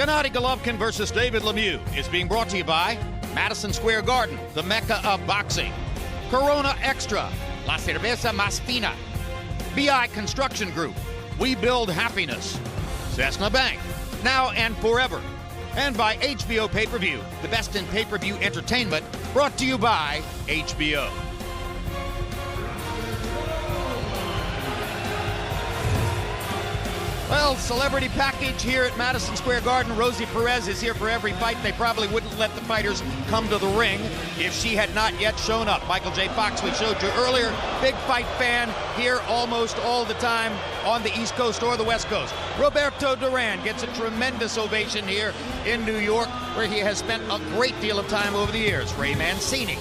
Gennady Golovkin versus David Lemieux is being brought to you by Madison Square Garden, the mecca of boxing. Corona Extra, La Cerveza Más Fina. BI Construction Group, we build happiness. Cessna Bank, now and forever. And by HBO Pay-Per-View, the best in pay-per-view entertainment, brought to you by HBO. Well, celebrity package here at Madison Square Garden. Rosie Perez is here for every fight. They probably wouldn't let the fighters come to the ring if she had not yet shown up. Michael J. Fox, we showed you earlier, big fight fan here almost all the time on the East Coast or the West Coast. Roberto Duran gets a tremendous ovation here in New York, where he has spent a great deal of time over the years. Ray Mancini,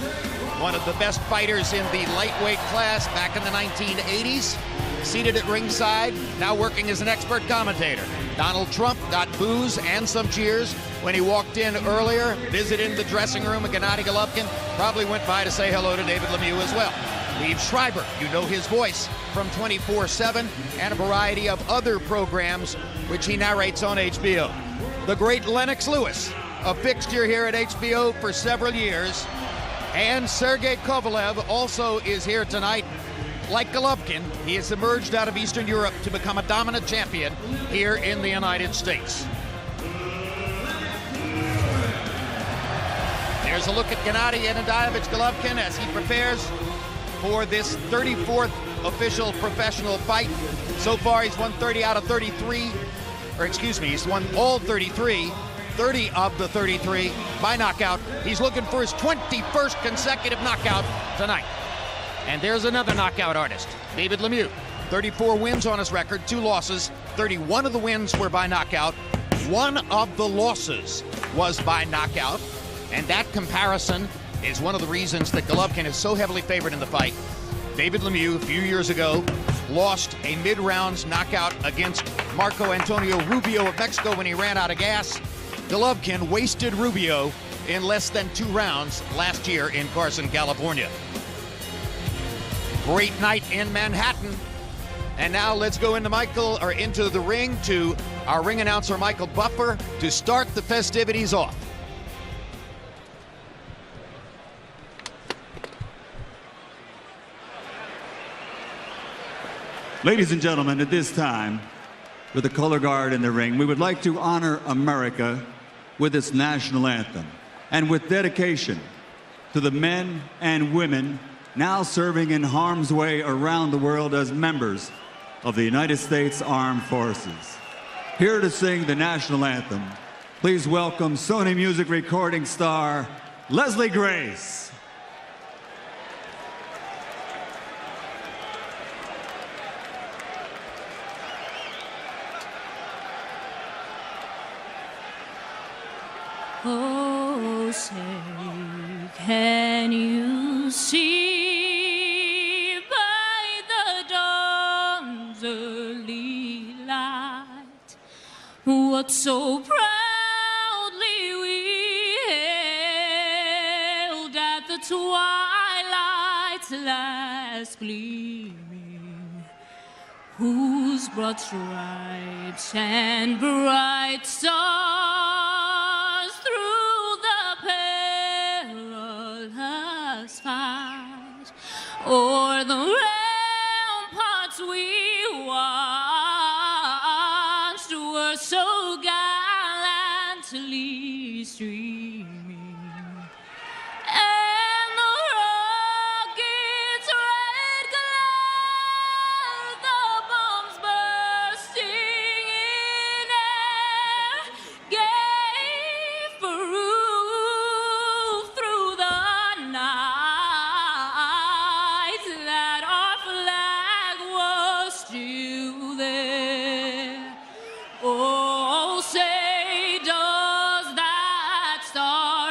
one of the best fighters in the lightweight class back in the 1980s. Seated at ringside, now working as an expert commentator. Donald Trump got boos and some cheers when he walked in earlier, visited the dressing room of Gennady Golovkin, probably went by to say hello to David Lemieux as well. Liev Schreiber, you know his voice from 24/7 and a variety of other programs which he narrates on HBO. The great Lennox Lewis, a fixture here at HBO for several years. And Sergey Kovalev also is here tonight. Like Golovkin, he has emerged out of Eastern Europe to become a dominant champion here in the United States. There's a look at Gennady Golovkin as he prepares for this 34th official professional fight. So far, he's won 30 out of 33, or excuse me, he's won all 33, 30 of the 33 by knockout. He's looking for his 21st consecutive knockout tonight. And there's another knockout artist, David Lemieux. 34 wins on his record, 2 losses. 31 of the wins were by knockout. 1 of the losses was by knockout. And that comparison is one of the reasons that Golovkin is so heavily favored in the fight. David Lemieux, a few years ago, lost a mid-rounds knockout against Marco Antonio Rubio of Mexico when he ran out of gas. Golovkin wasted Rubio in less than 2 rounds last year in Carson, California. Great night in Manhattan. And now let's go into the ring to our ring announcer, Michael Buffer, to start the festivities off. Ladies and gentlemen, at this time, with the color guard in the ring, we would like to honor America with its national anthem and with dedication to the men and women now serving in harm's way around the world as members of the United States Armed Forces. Here to sing the national anthem, please welcome Sony Music recording star, Leslie Grace. Oh, say, can you see by the dawn's early light what so proudly we hailed at the twilight's last gleaming, whose broad stripes and bright stars through the perilous fight o'er the ramparts we watched were so gallantly streaming, and the rocket's red glare, the bombs bursting in air, gave proof through the night that our flag was still there. Oh, say does that star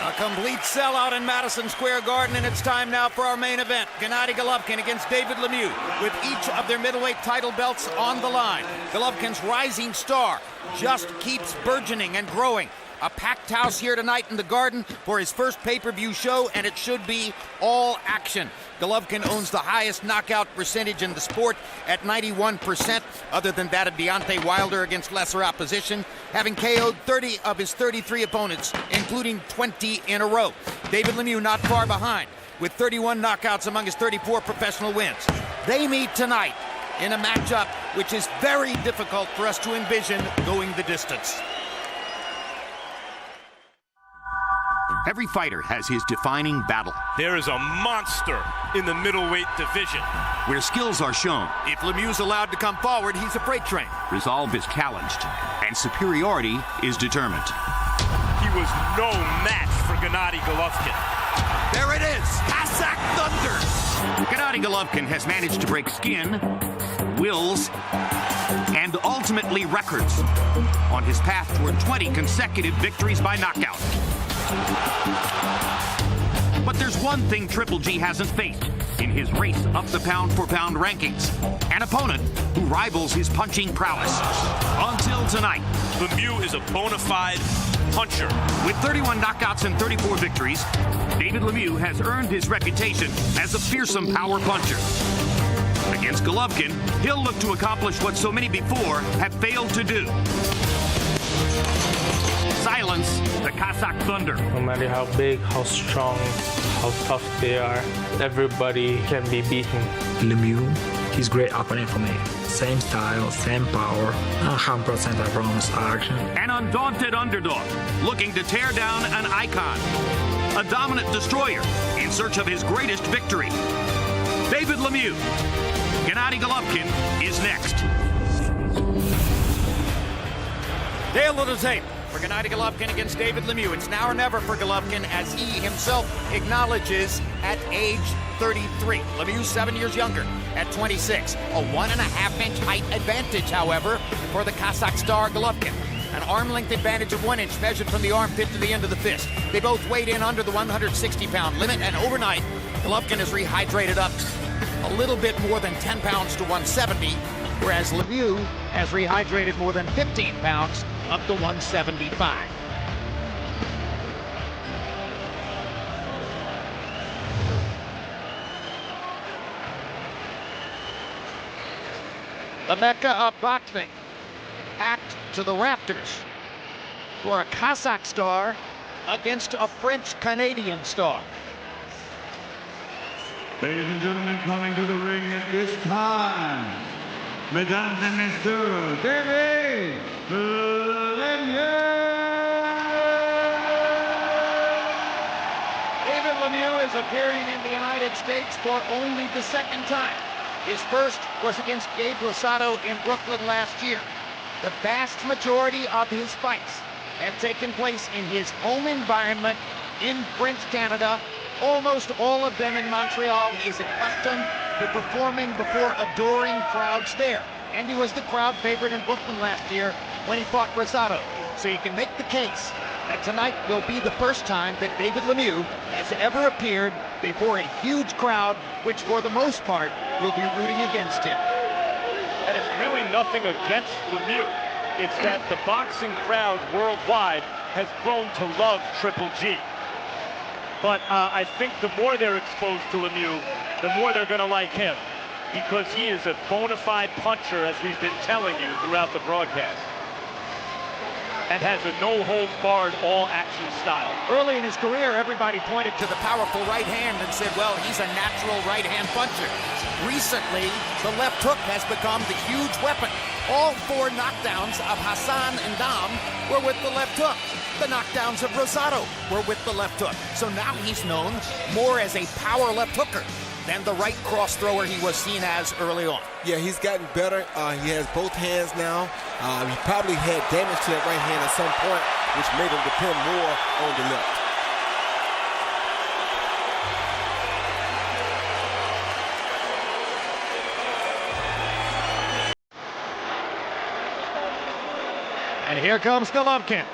A complete sellout in Madison Square Garden, and it's time now for our main event. Gennady Golovkin against David Lemieux, with each of their middleweight title belts on the line. Golovkin's rising star just keeps burgeoning and growing. A packed house here tonight in the Garden for his first pay-per-view show, and it should be all action. Golovkin owns the highest knockout percentage in the sport at 91%, other than that of Deontay Wilder against lesser opposition, having KO'd 30 of his 33 opponents, including 20 in a row. David Lemieux not far behind, with 31 knockouts among his 34 professional wins. They meet tonight in a matchup which is very difficult for us to envision going the distance. Every fighter has his defining battle. There is a monster in the middleweight division, where skills are shown. If Lemieux's allowed to come forward, he's a freight train. Resolve is challenged, and superiority is determined. He was no match for Gennady Golovkin. There it is, Cossack Thunder. Gennady Golovkin has managed to break skin, wills, and ultimately records on his path toward 20 consecutive victories by knockout. But there's one thing Triple G hasn't faced in his race up the pound-for-pound rankings: an opponent who rivals his punching prowess. Until tonight, Lemieux is a bona fide puncher. With 31 knockouts and 34 victories, David Lemieux has earned his reputation as a fearsome power puncher. Against Golovkin, he'll look to accomplish what so many before have failed to do: silence the Cossack Thunder. No matter how big, how strong, how tough they are, everybody can be beaten. Lemieux, he's great opponent for me. Same style, same power, 100% I promise action. An undaunted underdog, looking to tear down an icon. A dominant destroyer in search of his greatest victory. David Lemieux. Gennady Golovkin is next. Dale, little tape for Gennady Golovkin against David Lemieux. It's now or never for Golovkin, as he himself acknowledges at age 33. Lemieux 7 years younger at 26. A 1.5-inch height advantage, however, for the Cossack star Golovkin. An arm-length advantage of 1 inch measured from the armpit to the end of the fist. They both weighed in under the 160-pound limit, and overnight, Golovkin has rehydrated up a little bit more than 10 pounds to 170, whereas Lemieux has rehydrated more than 15 pounds up to 175. The Mecca of boxing, packed to the rafters for a Cossack star against a French-Canadian star. Ladies and gentlemen, coming to the ring at this time, Mesdames et Messieurs, David Lemieux! David Lemieux is appearing in the United States for only the second time. His first was against Gabe Rosado in Brooklyn last year. The vast majority of his fights have taken place in his home environment in French Canada, almost all of them in Montreal. He is accustomed to performing before adoring crowds there. And he was the crowd favorite in Brooklyn last year when he fought Rosado. So you can make the case that tonight will be the first time that David Lemieux has ever appeared before a huge crowd, which for the most part will be rooting against him. And it's really nothing against Lemieux. It's that the boxing crowd worldwide has grown to love Triple G. But I think the more they're exposed to Lemieux, the more they're going to like him, because he is a bona fide puncher, as we've been telling you throughout the broadcast, and has a no-holds-barred, all-action style. Early in his career, everybody pointed to the powerful right hand and said, well, he's a natural right-hand puncher. Recently, the left hook has become the huge weapon. All 4 knockdowns of Hassan and Dam were with the left hook. The knockdowns of Rosado were with the left hook. So now he's known more as a power left hooker than the right cross thrower he was seen as early on. Yeah, he's gotten better. He has both hands now. He probably had damage to that right hand at some point, which made him depend more on the left. And here comes Golovkin.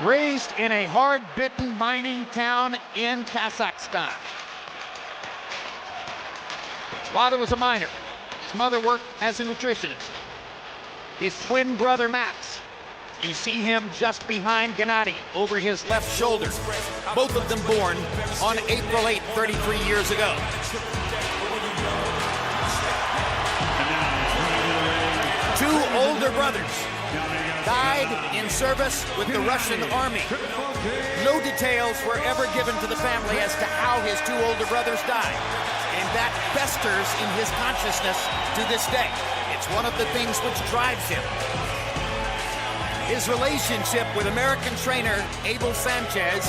Raised in a hard-bitten mining town in Kazakhstan. Father was a miner. His mother worked as a nutritionist. His twin brother, Max. You see him just behind Gennady, over his left shoulder. Both of them born on April 8, 33 years ago. Two older brothers died in service with the Russian army. No details were ever given to the family as to how his two older brothers died. And that festers in his consciousness to this day. It's one of the things which drives him. His relationship with American trainer Abel Sanchez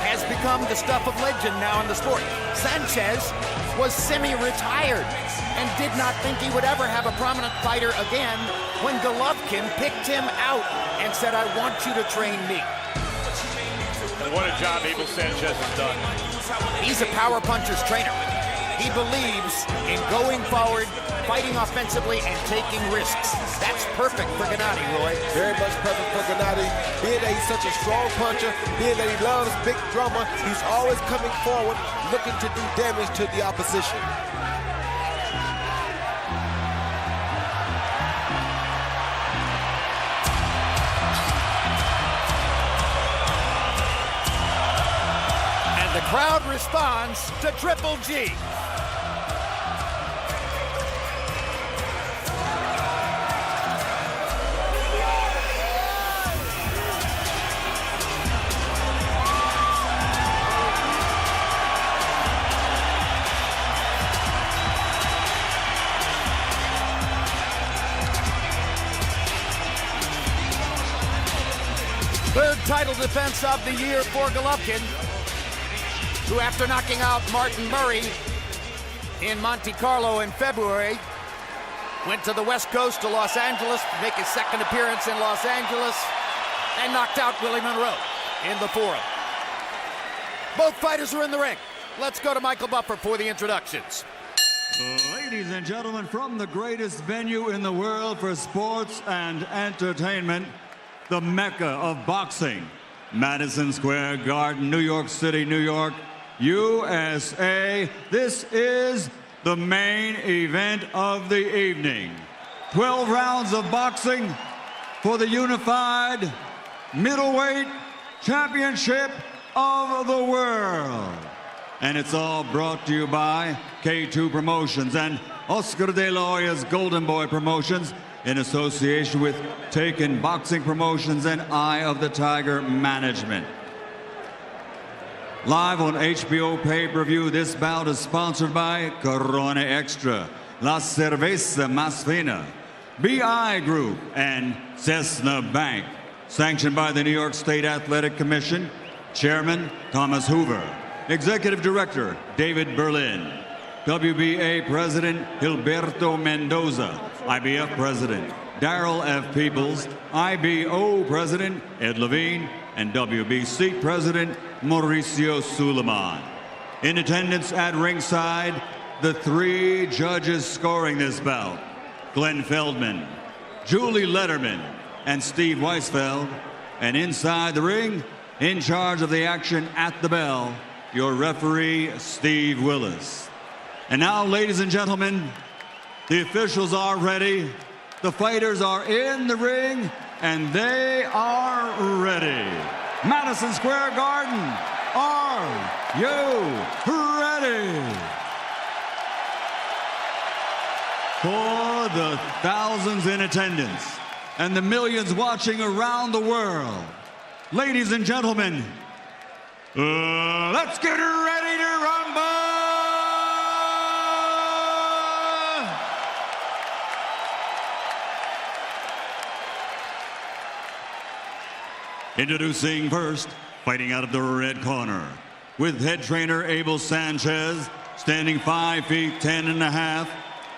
has become the stuff of legend now in the sport. Sanchez was semi-retired and did not think he would ever have a prominent fighter again when Golovkin picked him out and said, "I want you to train me." And what a job Abel Sanchez has done. He's a power puncher's trainer. He believes in going forward, fighting offensively, and taking risks. That's perfect for Gennady, Roy. Very much perfect for Gennady. Being that he's such a strong puncher, being that he loves big drama, he's always coming forward, looking to do damage to the opposition. And the crowd responds to Triple G. Third title defense of the year for Golovkin, who after knocking out Martin Murray in Monte Carlo in February, went to the West Coast to Los Angeles to make his second appearance in Los Angeles and knocked out Willie Monroe in the Forum. Both fighters are in the ring. Let's go to Michael Buffer for the introductions. Ladies and gentlemen, from the greatest venue in the world for sports and entertainment, the Mecca of boxing, Madison Square Garden, New York City, New York, USA. This is the main event of the evening. 12 rounds of boxing for the unified middleweight championship of the world. And it's all brought to you by K2 Promotions and Oscar de la Hoya's Golden Boy Promotions, in association with Taken Boxing Promotions and Eye of the Tiger Management. Live on HBO pay-per-view, this bout is sponsored by Corona Extra, La Cerveza Más Fina, BI Group, and Cessna Bank. Sanctioned by the New York State Athletic Commission, Chairman Thomas Hoover, Executive Director David Berlin, WBA President Gilberto Mendoza, IBF President Darrell F. Peoples, IBO President Ed Levine, and WBC President Mauricio Suleiman. In attendance at ringside, the three judges scoring this bout: Glenn Feldman, Julie Letterman, and Steve Weisfeld. And inside the ring, in charge of the action at the bell, your referee, Steve Willis. And now, ladies and gentlemen, the officials are ready, the fighters are in the ring, and they are ready. Madison Square Garden, are you ready? For the thousands in attendance and the millions watching around the world, ladies and gentlemen, let's get ready to rumble! Introducing first, fighting out of the red corner, with head trainer Abel Sanchez, standing 5 feet 10 and a half,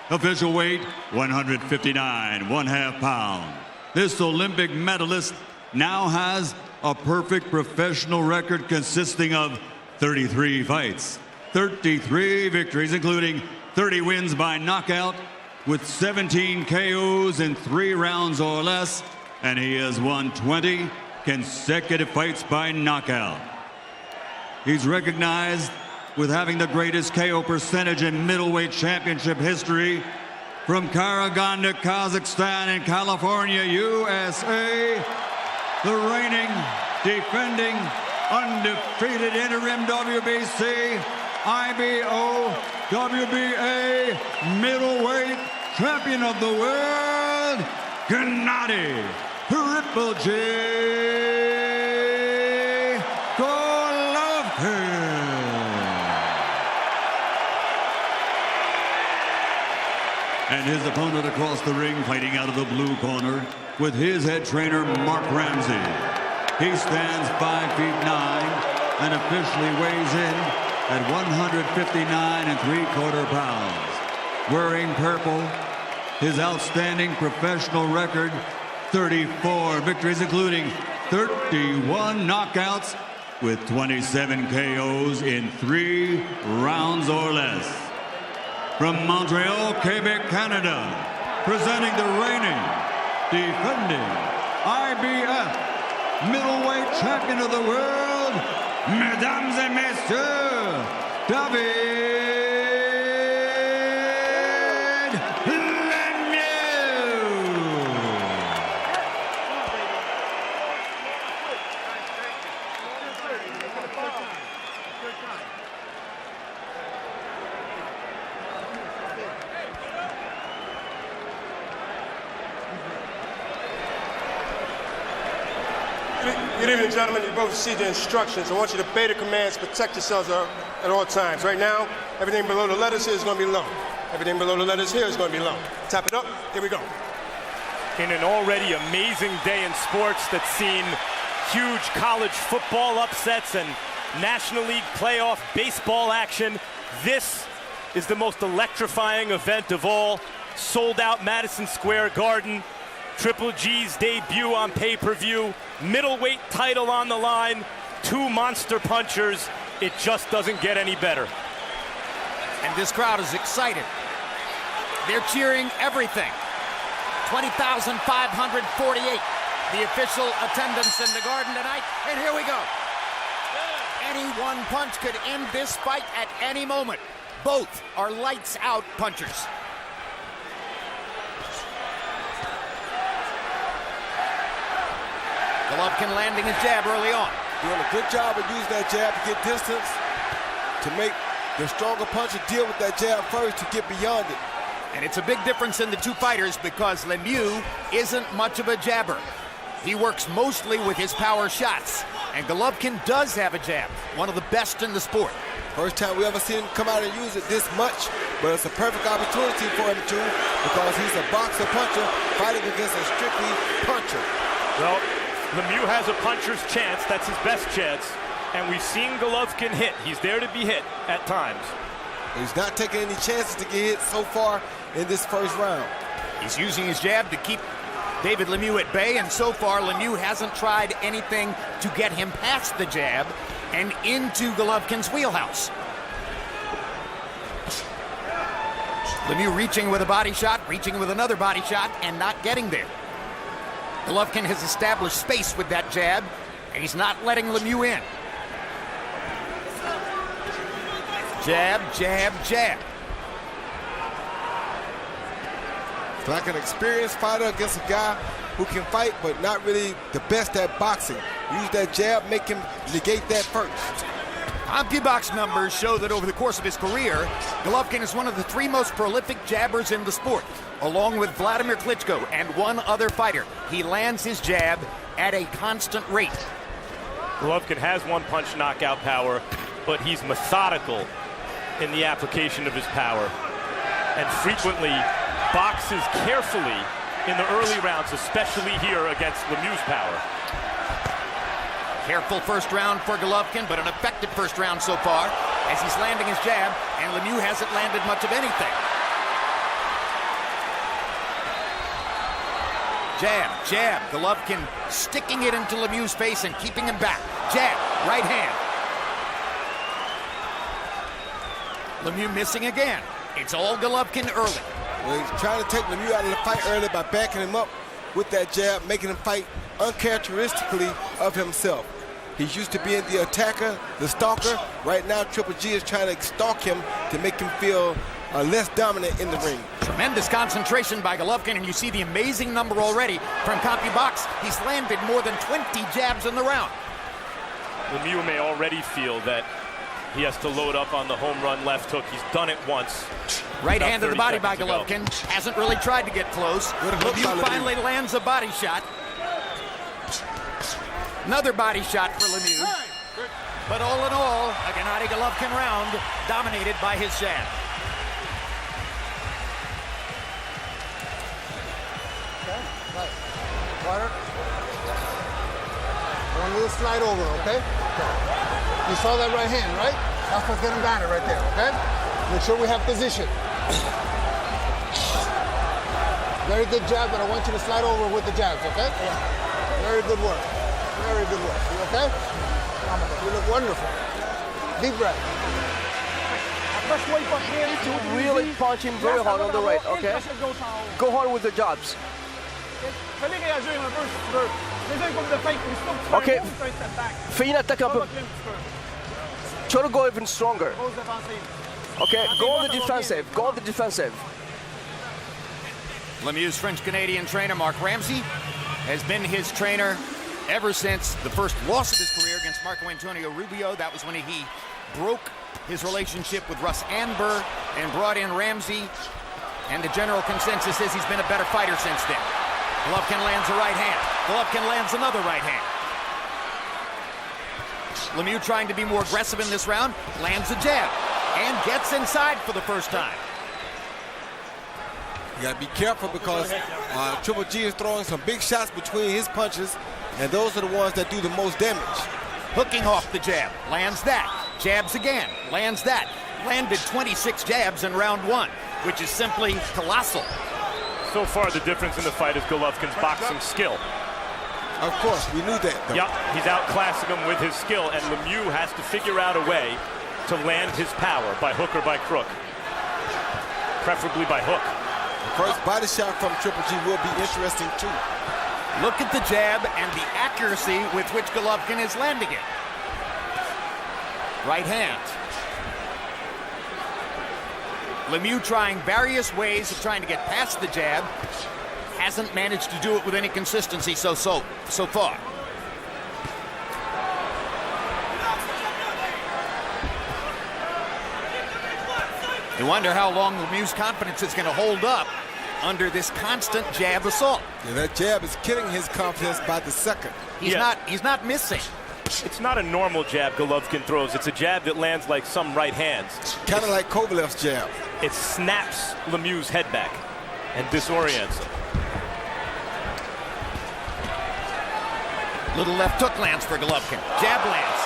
official weight 159 1/2 pounds. This Olympic medalist now has a perfect professional record consisting of 33 fights, 33 victories, including 30 wins by knockout, with 17 KOs in 3 rounds or less, and he has won 20 consecutive fights by knockout. He's recognized with having the greatest KO percentage in middleweight championship history from Karaganda, Kazakhstan and California, USA, the reigning, defending, undefeated interim WBC, IBO, WBA middleweight champion of the world, Gennady Triple G Golovkin. And his opponent across the ring, fighting out of the blue corner, with his head trainer, Mark Ramsey. He stands 5 feet 9 and officially weighs in at 159 3/4 pounds. Wearing purple, his outstanding professional record, 34 victories, including 31 knockouts with 27 KOs in 3 rounds or less. From Montreal, Quebec, Canada, presenting the reigning, defending IBF middleweight champion of the world, mesdames et messieurs, David Good evening, gentlemen. You both see the instructions. I want you to obey the commands, protect yourselves at all times. Right now, everything below the letters here is going to be low. Everything below the letters here is going to be low. Tap it up. Here we go. In an already amazing day in sports that's seen huge college football upsets and National League playoff baseball action, this is the most electrifying event of all. Sold out Madison Square Garden. Triple G's debut on pay-per-view, middleweight title on the line, 2 monster punchers. It just doesn't get any better. And this crowd is excited. They're cheering everything. 20,548, the official attendance in the Garden tonight. And here we go. Any one punch could end this fight at any moment. Both are lights-out punchers. Golovkin landing his jab early on. Doing a good job of using that jab to get distance, to make the stronger puncher deal with that jab first to get beyond it. And it's a big difference in the two fighters because Lemeiux isn't much of a jabber. He works mostly with his power shots. And Golovkin does have a jab, one of the best in the sport. First time we ever seen him come out and use it this much, but it's a perfect opportunity for him to, because he's a boxer puncher fighting against a strictly puncher. Well, Lemeiux has a puncher's chance. That's his best chance. And we've seen Golovkin hit. He's there to be hit at times. He's not taking any chances to get hit so far in this first round. He's using his jab to keep David Lemeiux at bay, and so far Lemeiux hasn't tried anything to get him past the jab and into Golovkin's wheelhouse. Lemeiux reaching with a body shot, reaching with another body shot, and not getting there. Golovkin has established space with that jab, and he's not letting Lemeiux in. Jab, jab, jab. It's like an experienced fighter against a guy who can fight, but not really the best at boxing. Use that jab, make him negate that first. CompuBox numbers show that over the course of his career, Golovkin is one of the 3 most prolific jabbers in the sport, along with Vladimir Klitschko and one other fighter. He lands his jab at a constant rate. Golovkin has one-punch knockout power, but he's methodical in the application of his power and frequently boxes carefully in the early rounds, especially here against Lemeiux's power. Careful first round for Golovkin, but an effective first round so far as he's landing his jab, and Lemeiux hasn't landed much of anything. Jab, jab, Golovkin sticking it into Lemeiux's face and keeping him back. Jab, right hand. Lemeiux missing again. It's all Golovkin early. Well, he's trying to take Lemeiux out of the fight early by backing him up with that jab, making him fight uncharacteristically of himself. He's used to being the attacker, the stalker. Right now, Triple G is trying to stalk him to make him feel less dominant in the ring. Tremendous concentration by Golovkin, and you see the amazing number already from CompuBox. He's landed more than 20 jabs in the round. Lemieux may already feel that he has to load up on the home run left hook. He's done it once. Right hand to the body by Golovkin. Hasn't really tried to get close. Lemieux finally lands a body shot. Another body shot for Lemieux. But all in all, a Gennady Golovkin round dominated by his jab. Okay, right. Water. One little slide over, okay? You saw that right hand, right? That's what's getting batted right there, okay? Make sure we have position. Very good jab, but I want you to slide over with the jabs, okay? Very good work. Very good work. You okay? You look wonderful. Deep breath. Really punch him very hard on the right, okay? Go hard with the jabs. Okay. Fais une attaque un peu. Try to go even stronger. Okay, go on the defensive. Go on the defensive. Lemieux's French-Canadian trainer, Mark Ramsey, has been his trainer ever since the first loss of his career against Marco Antonio Rubio. That was when he broke his relationship with Russ Anber and brought in Ramsey. And the general consensus is he's been a better fighter since then. Golovkin lands a right hand. Golovkin lands another right hand. Lemieux trying to be more aggressive in this round, lands a jab, and gets inside for the first time. You gotta be careful because Triple G is throwing some big shots between his punches, and those are the ones that do the most damage. Hooking off the jab, lands that. Jabs again, lands that. Landed 26 jabs in round one, which is simply colossal. So far, the difference in the fight is Golovkin's boxing skill. Of course, we knew that, though. Yep, he's outclassing him with his skill, and Lemieux has to figure out a way to land his power by hook or by crook. Preferably by hook. The first body shot from Triple G will be interesting, too. Look at the jab and the accuracy with which Golovkin is landing it. Right hand. Lemieux trying various ways of trying to get past the jab. Hasn't managed to do it with any consistency so far. You wonder how long Lemieux's confidence is going to hold up under this constant jab assault. Yeah, that jab is killing his confidence by the second. He's not missing. It's not a normal jab Golovkin throws. It's a jab that lands like some right hands. Kind of like Kovalev's jab. It snaps Lemieux's head back and disorients him. Little left hook lands for Golovkin. Jab lands.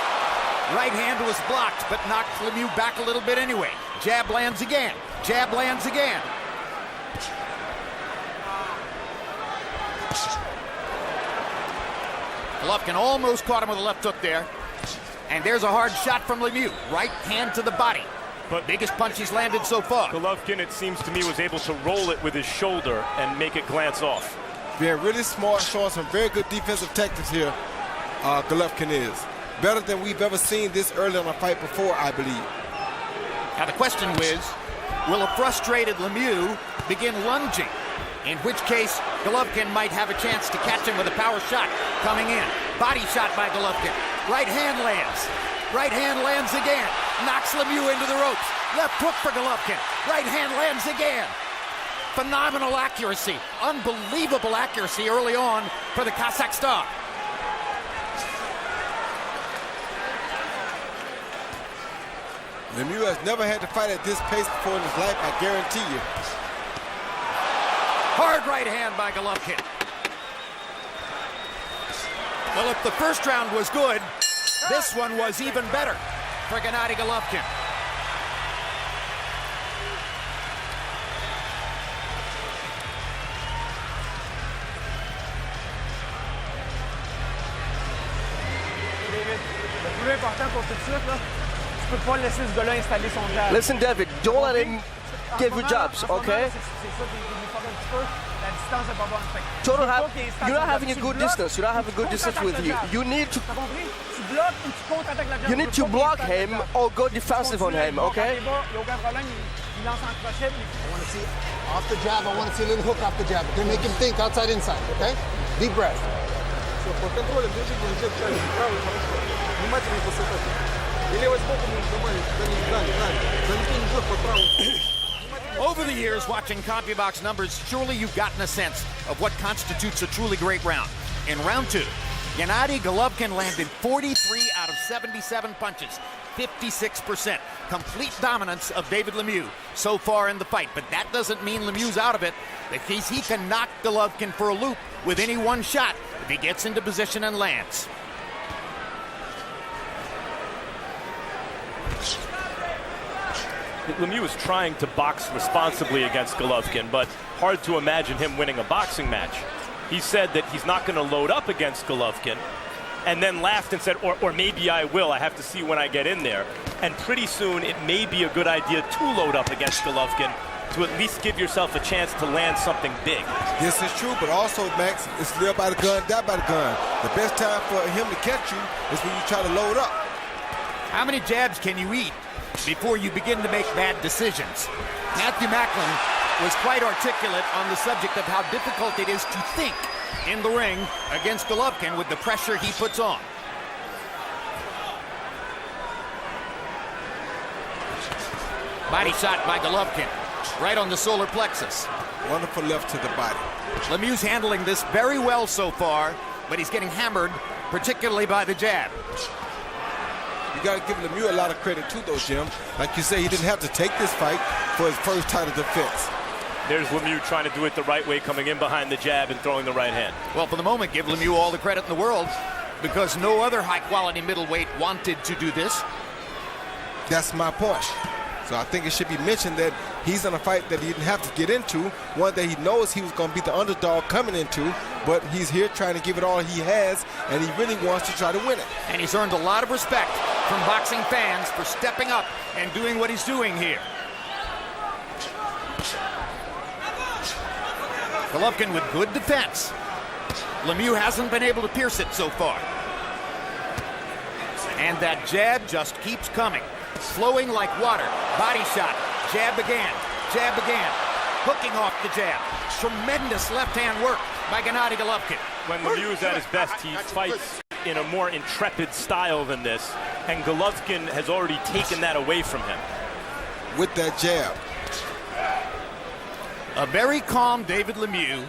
Right hand was blocked, but knocked Lemieux back a little bit anyway. Jab lands again. Jab lands again. Golovkin almost caught him with a left hook there. And there's a hard shot from Lemieux. Right hand to the body. But biggest punch he's landed so far. Golovkin, it seems to me, was able to roll it with his shoulder and make it glance off. They're really smart, showing some very good defensive tactics here. Golovkin is. Better than we've ever seen this early in a fight before, I believe. Now the question is, will a frustrated Lemieux begin lunging? In which case, Golovkin might have a chance to catch him with a power shot coming in. Body shot by Golovkin. Right hand lands. Right hand lands again. Knocks Lemieux into the ropes. Left hook for Golovkin. Right hand lands again. Phenomenal accuracy. Unbelievable accuracy early on for the Kazakh star. Lemieux has never had to fight at this pace before in his life, I guarantee you. Hard right hand by Golovkin. Well, if the first round was good, this one was even better for Gennady Golovkin. Listen, David, don't let him give you jabs, okay? You're not having a good distance. You don't have a good distance with you. You need to block him or go defensive on him, okay? I want to see off the jab. I want to see a little hook off the jab. Then make him think outside, inside, okay? Deep breath. Over the years, watching CompuBox numbers, surely you've gotten a sense of what constitutes a truly great round. In round 2, Gennady Golovkin landed 43 out of 77 punches, 56%. Complete dominance of David Lemieux so far in the fight, but that doesn't mean Lemieux's out of it. Because he can knock Golovkin for a loop with any one shot if he gets into position and lands. Lemieux is trying to box responsibly against Golovkin, but hard to imagine him winning a boxing match. He said that he's not going to load up against Golovkin, and then laughed and said, or maybe I will. I have to see when I get in there. And pretty soon, it may be a good idea to load up against Golovkin to at least give yourself a chance to land something big. This is true, but also, Max, it's live by the gun, die by the gun. The best time for him to catch you is when you try to load up. How many jabs can you eat before you begin to make bad decisions? Matthew Macklin was quite articulate on the subject of how difficult it is to think in the ring against Golovkin with the pressure he puts on. Body shot by Golovkin, right on the solar plexus. Wonderful left to the body. Lemieux's handling this very well so far, but he's getting hammered, particularly by the jab. You got to give Lemieux a lot of credit too, though, Jim. Like you say, he didn't have to take this fight for his first title defense. There's Lemieux trying to do it the right way, coming in behind the jab and throwing the right hand. Well, for the moment, give Lemieux all the credit in the world, because no other high-quality middleweight wanted to do this. That's my point. So I think it should be mentioned that he's in a fight that he didn't have to get into, one that he knows he was going to be the underdog coming into, but he's here trying to give it all he has, and he really wants to try to win it. And he's earned a lot of respect from boxing fans for stepping up and doing what he's doing here. Golovkin with good defense. Lemieux hasn't been able to pierce it so far. And that jab just keeps coming. Flowing like water. Body shot. Jab again. Jab again. Hooking off the jab. Tremendous left-hand work by Gennady Golovkin. When Lemieux is at his best, he fights in a more intrepid style than this, and Golovkin has already taken that away from him. With that jab. A very calm David Lemieux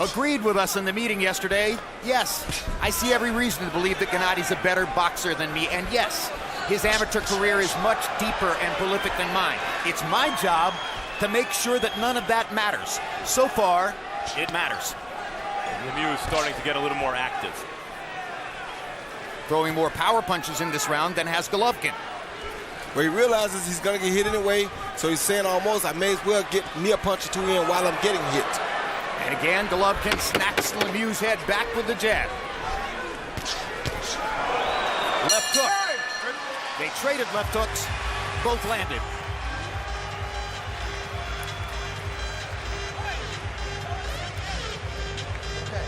agreed with us in the meeting yesterday. Yes, I see every reason to believe that Gennady's a better boxer than me, and yes, his amateur career is much deeper and prolific than mine. It's my job to make sure that none of that matters. So far, it matters. Lemieux is starting to get a little more active. Throwing more power punches in this round than has Golovkin. Where he realizes he's going to get hit anyway, so he's saying almost, I may as well get me a punch or two in while I'm getting hit. And again, Golovkin snacks Lemieux's head back with the jab. Left hook. They traded left hooks. Both landed. Okay.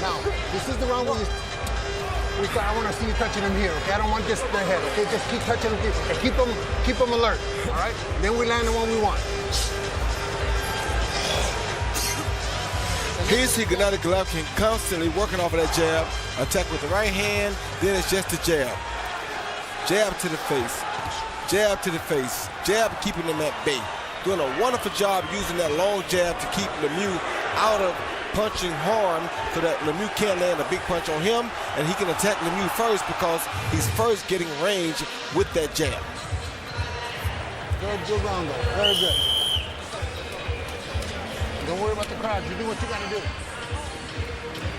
Now, this is the round where I want to see you touching him here, okay? I don't want just the head, okay? Just keep touching him and keep him alert, all right? Then we land the one we want. Here you see Gennady Golovkin constantly working off of that jab, attack with the right hand, then it's just a jab. Jab to the face, jab to the face, jab keeping him at bay. Doing a wonderful job using that long jab to keep Lemieux out of punching harm so that Lemieux can't land a big punch on him, and he can attack Lemieux first because he's first getting range with that jab. Very good round, though. Very good. Don't worry about the crowd. You do what you got to do.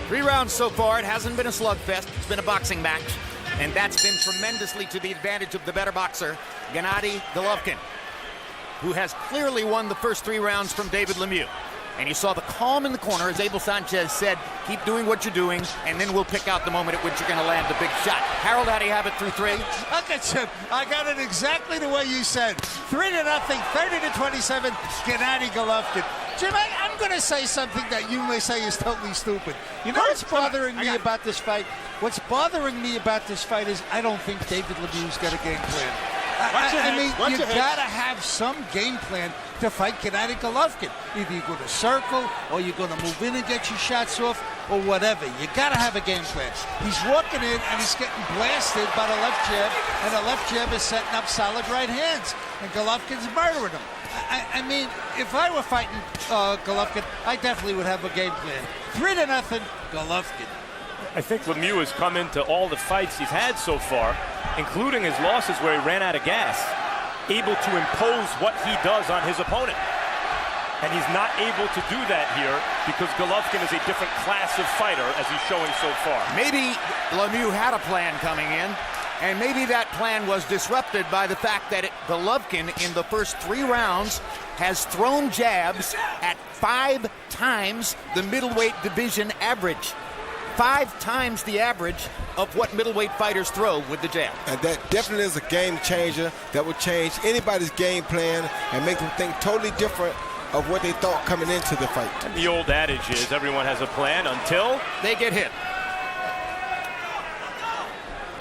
3 rounds so far. It hasn't been a slugfest. It's been a boxing match. And that's been tremendously to the advantage of the better boxer, Gennady Golovkin, who has clearly won the first 3 rounds from David Lemieux. And you saw the calm in the corner, as Abel Sanchez said, keep doing what you're doing, and then we'll pick out the moment at which you're going to land the big shot. Harold, how do you have it through 3? Look at Jim. I got it exactly the way you said. 3-0, 30-27, Gennady Golovkin. Jim, I'm going to say something that you may say is totally stupid. You know what's bothering me about this fight? What's bothering me about this fight is I don't think David Lemieux's got a game plan. I mean, you got to have some game plan to fight Gennady Golovkin. Either you go to circle, or you're going to move in and get your shots off, or whatever. You got to have a game plan. He's walking in, and he's getting blasted by the left jab, and the left jab is setting up solid right hands, and Golovkin's murdering him. I mean, if I were fighting Golovkin, I definitely would have a game plan. 3-0, Golovkin. I think Lemieux has come into all the fights he's had so far, including his losses where he ran out of gas, able to impose what he does on his opponent. And he's not able to do that here because Golovkin is a different class of fighter, as he's showing so far. Maybe Lemieux had a plan coming in, and maybe that plan was disrupted by the fact that Golovkin in the first 3 rounds has thrown jabs at 5 times the middleweight division average. 5 times the average of what middleweight fighters throw with the jab. And that definitely is a game changer that will change anybody's game plan and make them think totally different of what they thought coming into the fight. And the old adage is everyone has a plan until they get hit.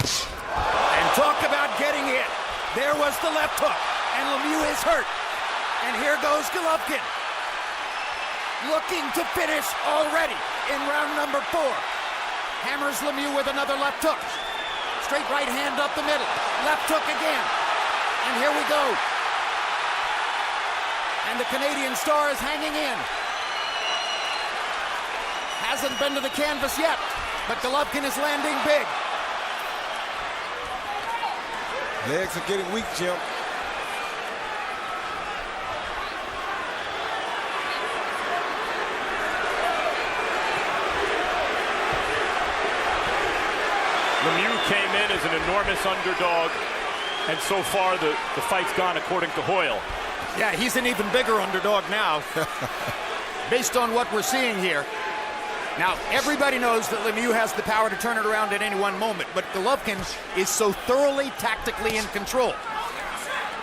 And talk about getting hit. There was the left hook, and Lemieux is hurt. And here goes Golovkin, looking to finish already in round number 4. Hammers Lemieux with another left hook. Straight right hand up the middle. Left hook again. And here we go. And the Canadian star is hanging in. Hasn't been to the canvas yet, but Golovkin is landing big. Legs are getting weak, Jim. Lemieux came in as an enormous underdog, and so far the fight's gone according to Hoyle. Yeah, he's an even bigger underdog now, based on what we're seeing here. Now, everybody knows that Lemieux has the power to turn it around at any one moment, but Golovkin is so thoroughly tactically in control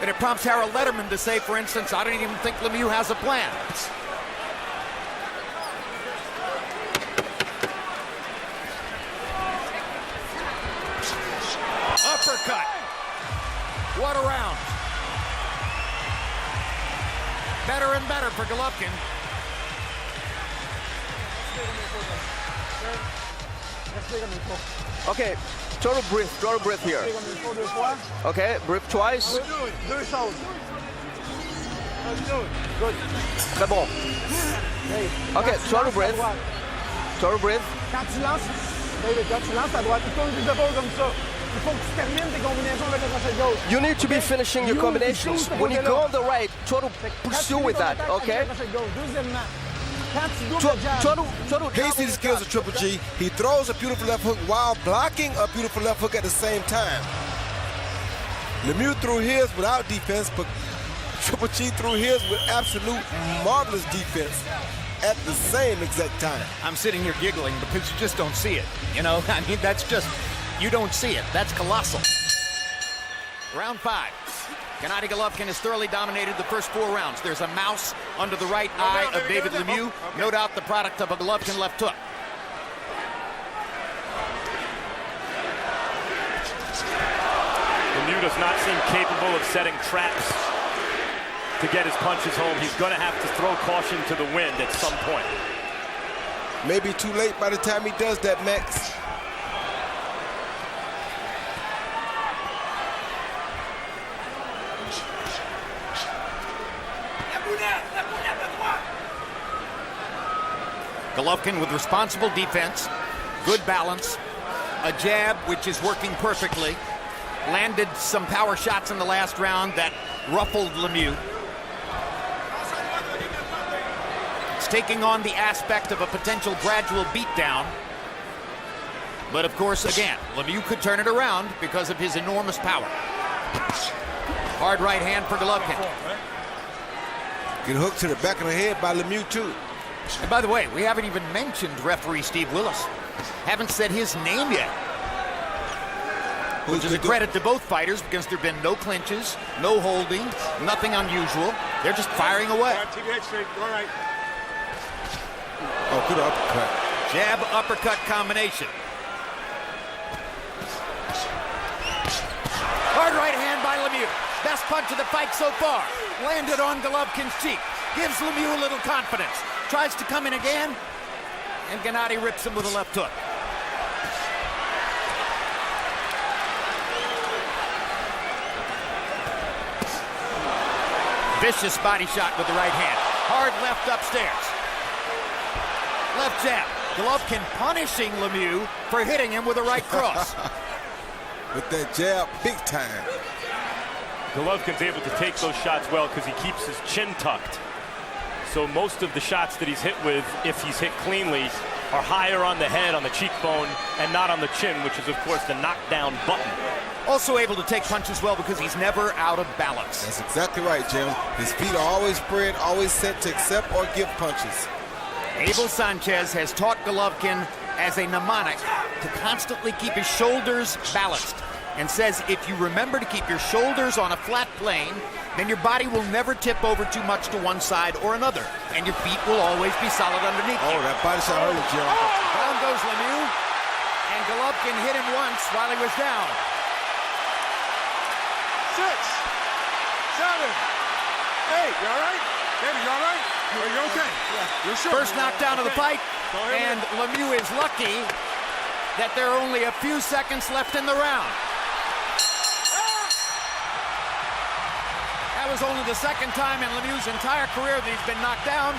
that it prompts Harold Letterman to say, for instance, I don't even think Lemieux has a plan. Uppercut. What a round. Better and better for Golovkin. Okay, total breath here. Okay, breathe twice. Good. Très bon. Okay, total breath. Total breath. Quand tu lances ta droite, tu tournes tes épaules comme ça. Il faut que tu termines tes combinaisons avec le crochet gauche. You need to be finishing your combinations. When you go on the right, try to pursue with that, okay? Casey the skills of Triple G. He throws a beautiful left hook while blocking a beautiful left hook at the same time. Lemieux threw his without defense, but Triple G threw his with absolute marvelous defense at the same exact time. I'm sitting here giggling because you just don't see it. You know, I mean, that's just, you don't see it. That's colossal. Round 5. Gennady Golovkin has thoroughly dominated the first 4 rounds. There's a mouse under the right eye of David Lemieux. No doubt the product of a Golovkin left hook. Lemieux does not seem capable of setting traps to get his punches home. He's going to have to throw caution to the wind at some point. Maybe too late by the time he does that, Max. Golovkin with responsible defense, good balance, a jab which is working perfectly, landed some power shots in the last round that ruffled Lemieux. It's taking on the aspect of a potential gradual beatdown. But of course, again, Lemieux could turn it around because of his enormous power. Hard right hand for Golovkin. Get hooked to the back of the head by Lemieux too. And by the way, we haven't even mentioned referee Steve Willis. Haven't said his name yet. Which is a credit to both fighters because there have been no clinches, no holding, nothing unusual. They're just firing away. Keep your head straight. All right. Oh, good uppercut. Jab, uppercut combination. Hard right hand by Lemieux. Best punch of the fight so far. Landed on Golovkin's cheek. Gives Lemieux a little confidence. Tries to come in again, and Gennady rips him with a left hook. Vicious body shot with the right hand. Hard left upstairs. Left jab. Golovkin punishing Lemieux for hitting him with a right cross. With that jab, big time. Golovkin's able to take those shots well because he keeps his chin tucked. So most of the shots that he's hit with, if he's hit cleanly, are higher on the head, on the cheekbone, and not on the chin, which is, of course, the knockdown button. Also able to take punches well because he's never out of balance. That's exactly right, Jim. His feet are always spread, always set to accept or give punches. Abel Sanchez has taught Golovkin as a mnemonic to constantly keep his shoulders balanced, and says if you remember to keep your shoulders on a flat plane, then your body will never tip over too much to one side or another, and your feet will always be solid underneath you. Oh, that body shot hurt him, Jim. Down goes Lemieux, and Golovkin hit him once while he was down. 6, 7, 8. You all right? David, you all right? Are you okay? Yeah. You're sure? First knockdown of the fight, and Lemieux is lucky that there are only a few seconds left in the round. That was only the second time in Lemieux's entire career that he's been knocked down.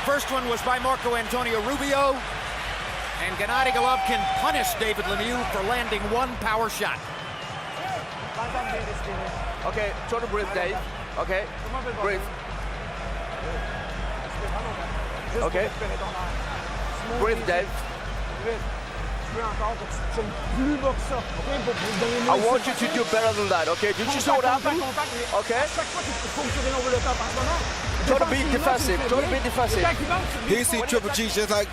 First one was by Marco Antonio Rubio, and Gennady Golovkin punished David Lemieux for landing one power shot. Okay, try to breathe, Dave. Okay, breathe. Okay. Breathe, Dave. I want you to do better than that, okay? Did you see what happened? Okay? Try to be defensive. Try to be defensive. Here you see Triple G just like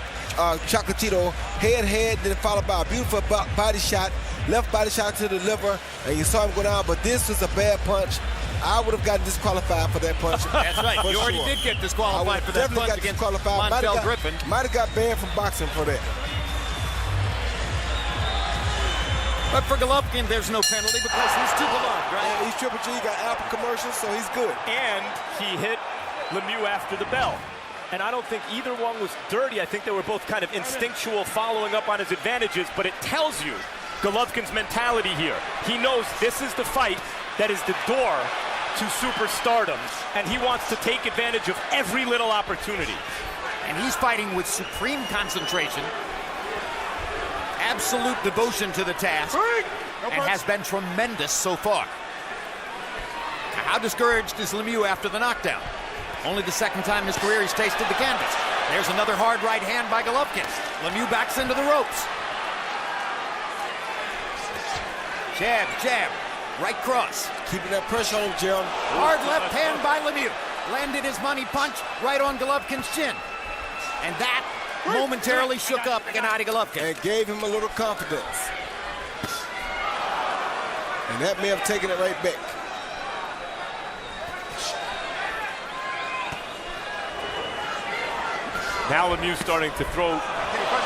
Chocolatito, head, then followed by a beautiful body shot, left body shot to the liver, and you saw him go down, but this was a bad punch. I would have gotten disqualified for that punch. That's right. You already did get disqualified for that punch against Montel Griffin. Might have got banned from boxing for that. But for Golovkin, there's no penalty because he's too beloved, right? Yeah, he's Triple G, got Apple commercials, so he's good. And he hit Lemieux after the bell. And I don't think either one was dirty. I think they were both kind of instinctual, following up on his advantages, but it tells you Golovkin's mentality here. He knows this is the fight that is the door to superstardom, and he wants to take advantage of every little opportunity. And he's fighting with supreme concentration, absolute devotion to the task, and has been tremendous so far. Now, how discouraged is Lemieux after the knockdown? Only the second time in his career he's tasted the canvas. There's another hard right hand by Golovkin. Lemieux backs into the ropes. Jab, jab, right cross. Keeping that pressure on him, Jim. Hard left hand by Lemieux. Landed his money punch right on Golovkin's chin. And that momentarily shook up Gennady Golovkin. And gave him a little confidence. And that may have taken it right back. Now Lemieux starting to throw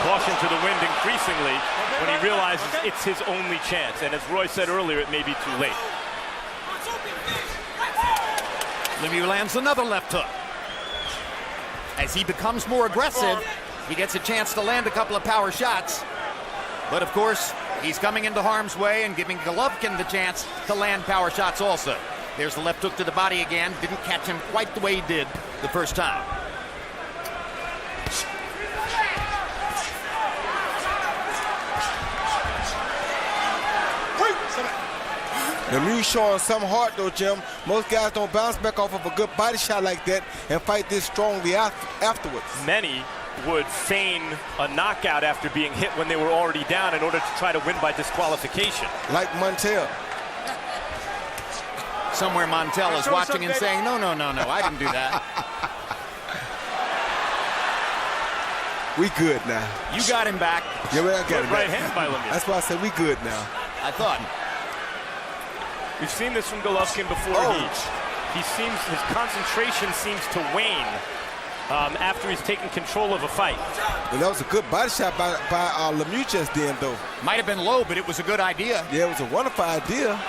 caution to the wind increasingly when he realizes it's his only chance. And as Roy said earlier, it may be too late. Lemieux lands another left hook. As he becomes more aggressive, he gets a chance to land a couple of power shots. But of course, he's coming into harm's way and giving Golovkin the chance to land power shots also. There's the left hook to the body again. Didn't catch him quite the way he did the first time. Lemieux showing some heart though, Jim. Most guys don't bounce back off of a good body shot like that and fight this strongly afterwards. Many would feign a knockout after being hit when they were already down in order to try to win by disqualification. Like Montel. Somewhere Montel is watching and saying, no, I didn't do that. We good now. You got him back. Yeah, we got him right back. hand by Lemieux. That's why I said we good now. I thought. We've seen this from Golovkin before. His concentration seems to wane after he's taken control of a fight. And that was a good body shot by Lemeiux just then, though. Might have been low, but it was a good idea. Yeah, it was a wonderful idea.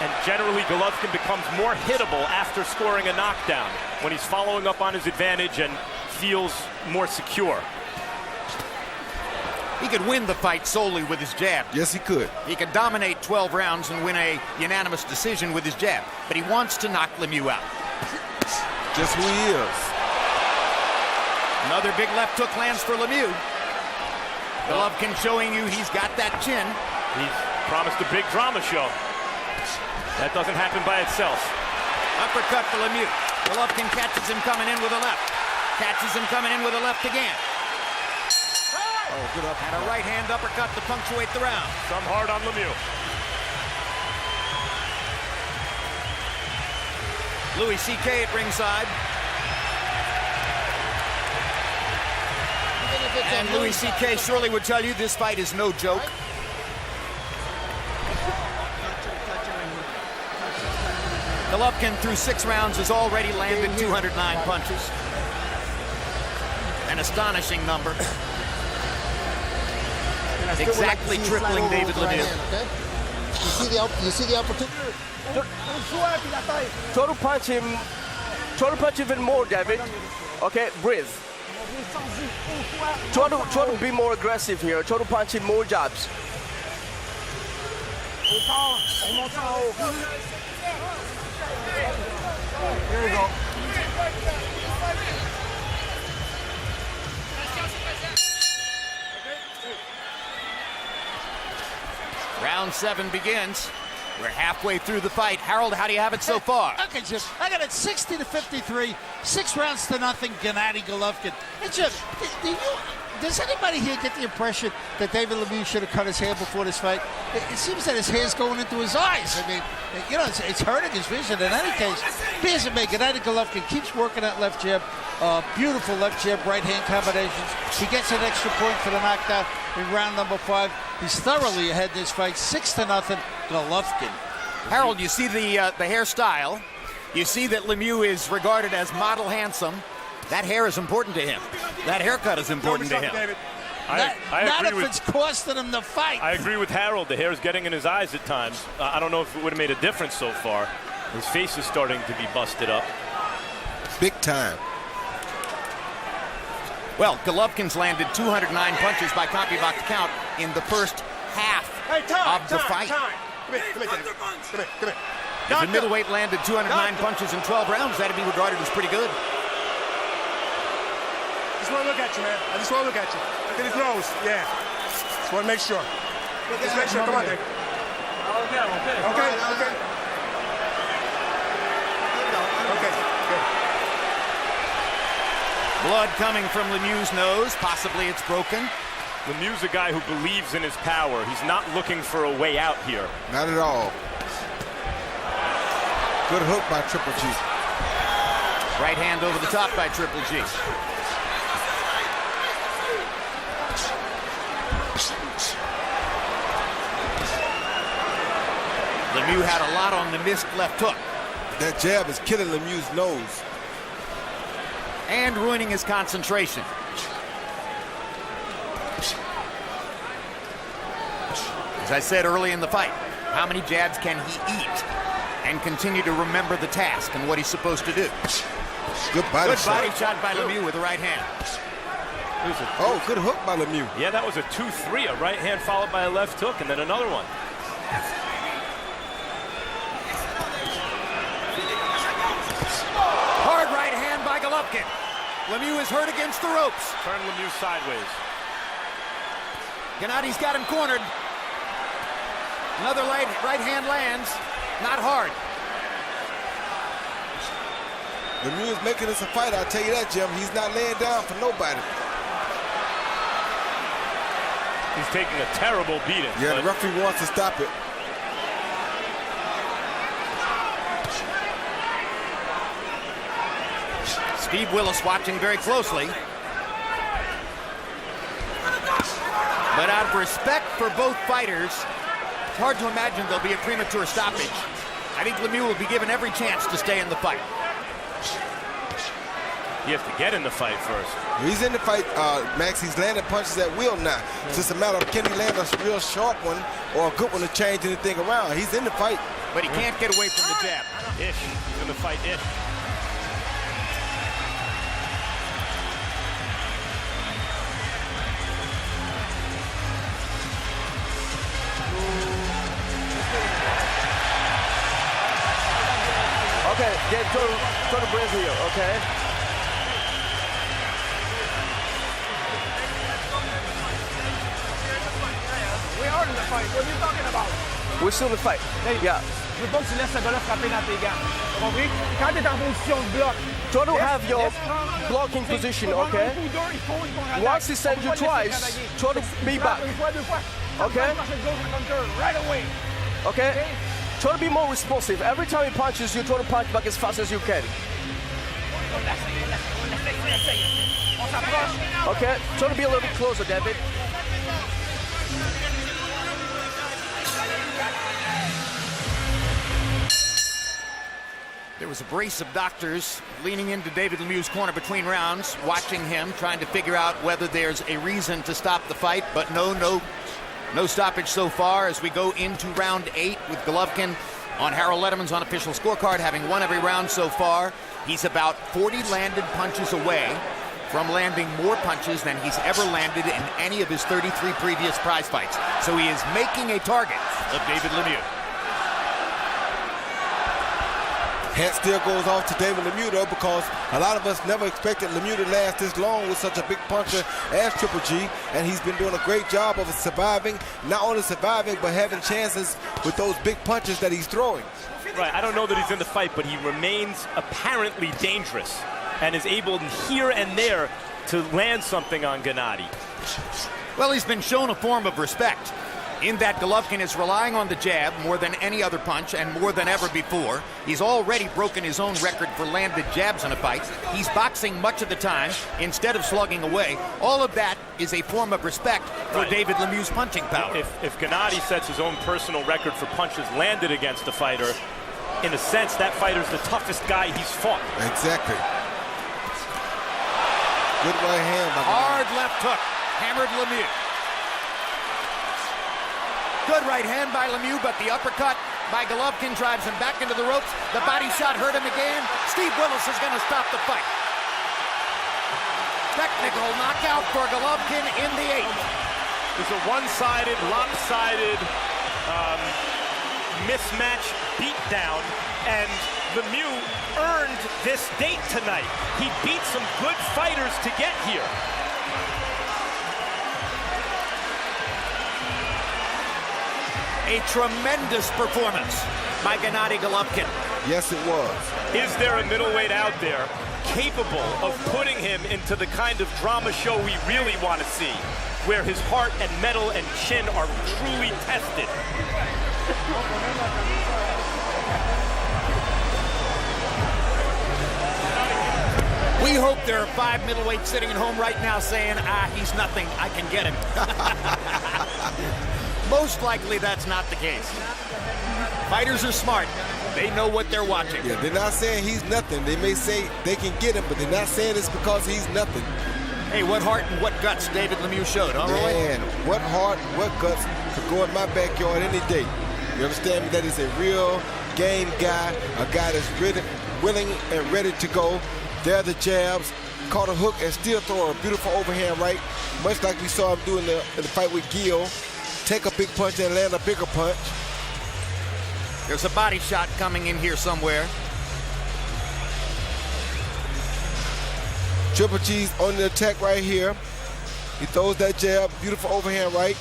And generally, Golovkin becomes more hittable after scoring a knockdown when he's following up on his advantage and feels more secure. He could win the fight solely with his jab. Yes, he could. He could dominate 12 rounds and win a unanimous decision with his jab. But he wants to knock Lemeiux out. Just who he is. Another big left hook lands for Lemeiux. Golovkin showing you he's got that chin. He's promised a big drama show. That doesn't happen by itself. Uppercut for Lemeiux. Golovkin catches him coming in with a left. Catches him coming in with a left again. Oh, good up. And a right hand uppercut to punctuate the round. Some hard on Lemeiux. Louis C.K. at ringside. And Louis C.K. surely would tell you this fight is no joke. Golovkin through 6 rounds has already landed 209 punches. An astonishing number. Exactly tripling David Lemieux. You see the opportunity? Try to punch even more, David. Okay, breathe. Try to be more aggressive here. Try to punch in more jabs. Here we go. Round 7 begins. We're halfway through the fight. Harold, how do you have it so far? Okay, Jim. I got it 60-53, 6 rounds to nothing. Gennady Golovkin. Hey, Jim, does anybody here get the impression that David Lemieux should have cut his hair before this fight? It seems that his hair's going into his eyes. I mean, you know, it's hurting his vision. In any case, it doesn't make it. Gennady Golovkin keeps working that left jab. Beautiful left jab, right hand combinations. He gets an extra point for the knockdown in round number 5. He's thoroughly ahead this fight, 6-0, Golovkin. Harold, you see the hairstyle. You see that Lemieux is regarded as model handsome. That hair is important to him. That haircut is important to him. Not if it's costing him the fight. I agree with Harold. The hair is getting in his eyes at times. I don't know if it would have made a difference so far. His face is starting to be busted up. Big time. Well, Golovkin's landed 209 punches by CompuBox count in the first half of the fight. Come here. If the middleweight landed 209 punches in 12 rounds, that'd be regarded as pretty good. I just want to look at you, man. I just want to look at you. Look at his nose. Yeah. Just want to make sure. Just make sure. Come on, Dave. Okay. Good. Blood coming from Lemieux's nose. Possibly it's broken. Lemieux's a guy who believes in his power. He's not looking for a way out here. Not at all. Good hook by Triple G. Right hand over the top by Triple G. Lemieux had a lot on the missed left hook. That jab is killing Lemieux's nose. And ruining his concentration. As I said early in the fight, how many jabs can he eat and continue to remember the task and what he's supposed to do? Good body shot by Lemieux with the right hand. Oh, good hook by Lemieux. Yeah, that was a 2-3, a right hand followed by a left hook, and then another one. Hard right hand by Golovkin. Lemieux is hurt against the ropes. Turn Lemieux sideways. Gennady's got him cornered. Another right hand lands. Not hard. Lemieux is making this a fight, I'll tell you that, Jim. He's not laying down for nobody. He's taking a terrible beating. Yeah, the referee wants to stop it. Steve Willis watching very closely. But out of respect for both fighters, it's hard to imagine there'll be a premature stoppage. I think Lemieux will be given every chance to stay in the fight. You have to get in the fight first. He's in the fight, Max. He's landing punches at will now. It's just a matter of can he land a real sharp one or a good one to change anything around. He's in the fight. But he can't get away from the jab. Ish. He's in the fight, Ish. Okay, get to brace here, okay? We are in the fight. What are you talking about? We're still in the fight. Yeah. Je veux pas que tu laisses ce gars-là frapper dans tes gants. Tu as compris? Quand tu es en position de bloc, try to have your blocking position, okay? Once he sends you twice, try to be back. Okay? Right away. Okay? Try to be more responsive. Every time he punches, you try to punch back as fast as you can. Okay? Try to be a little bit closer, David. There was a brace of doctors leaning into David Lemieux's corner between rounds, watching him, trying to figure out whether there's a reason to stop the fight, but no stoppage so far as we go into round 8 with Golovkin on Harold Letterman's unofficial scorecard, having won every round so far. He's about 40 landed punches away from landing more punches than he's ever landed in any of his 33 previous prize fights. So he is making a target of David Lemieux. Hat still goes off to David Lemieux, though, because a lot of us never expected Lemieux to last this long with such a big puncher as Triple G, and he's been doing a great job of surviving, not only surviving, but having chances with those big punches that he's throwing. Right, I don't know that he's in the fight, but he remains apparently dangerous and is able here and there to land something on Gennady. Well, he's been shown a form of respect in that Golovkin is relying on the jab more than any other punch and more than ever before. He's already broken his own record for landed jabs in a fight. He's boxing much of the time instead of slugging away. All of that is a form of respect for David Lemieux's punching power. If Gennady sets his own personal record for punches landed against a fighter, in a sense, that fighter's the toughest guy he's fought. Exactly. Good right hand. Hard left hook. Hammered Lemieux. Good right hand by Lemieux, but the uppercut by Golovkin drives him back into the ropes. The body shot hurt him again. Steve Willis is going to stop the fight. Technical knockout for Golovkin in the 8th. It's a one-sided, lopsided mismatch beatdown, and Lemieux earned this date tonight. He beat some good fighters to get here. A tremendous performance by Gennady Golovkin. Yes, it was. Is there a middleweight out there capable of putting him into the kind of drama show we really want to see, where his heart and mettle and chin are truly tested? We hope there are 5 middleweights sitting at home right now saying, he's nothing, I can get him. Most likely that's not the case. Fighters are smart. They know what they're watching. Yeah, they're not saying he's nothing. They may say they can get him, but they're not saying it's because he's nothing. Hey, what heart and what guts David Lemieux showed, huh, Roy? Man, what heart, what guts to go in my backyard any day. You understand me? That is a real game guy, a guy that's ready, willing and ready to go. There are the jabs, caught a hook and still throw a beautiful overhand right, much like we saw him do in the fight with Gil. Take a big punch and land a bigger punch. There's a body shot coming in here somewhere. Triple G's on the attack right here. He throws that jab, beautiful overhand right.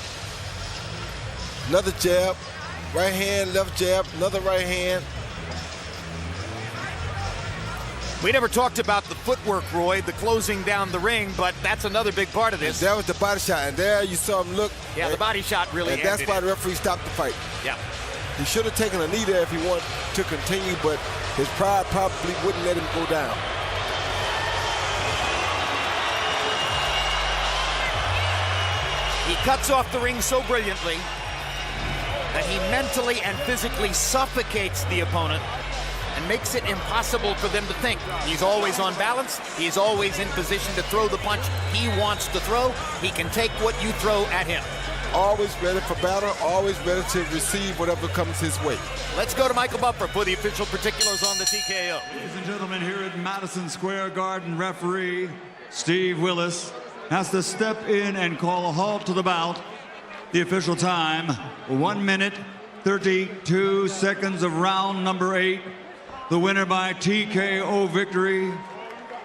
Another jab, right hand, left jab, another right hand. We never talked about the footwork, Roy, the closing down the ring, but that's another big part of this. And that was the body shot, and there you saw him look. Yeah, the body shot really ended. And that's why the referee stopped the fight. Yeah. He should have taken a knee there if he wanted to continue, but his pride probably wouldn't let him go down. He cuts off the ring so brilliantly that he mentally and physically suffocates the opponent and makes it impossible for them to think. He's always on balance. He's always in position to throw the punch he wants to throw. He can take what you throw at him. Always ready for battle, always ready to receive whatever comes his way. Let's go to Michael Buffer for the official particulars on the TKO. Ladies and gentlemen, here at Madison Square Garden, referee Steve Willis has to step in and call a halt to the bout. The official time, 1 minute, 32 seconds of round number 8. The winner by TKO victory.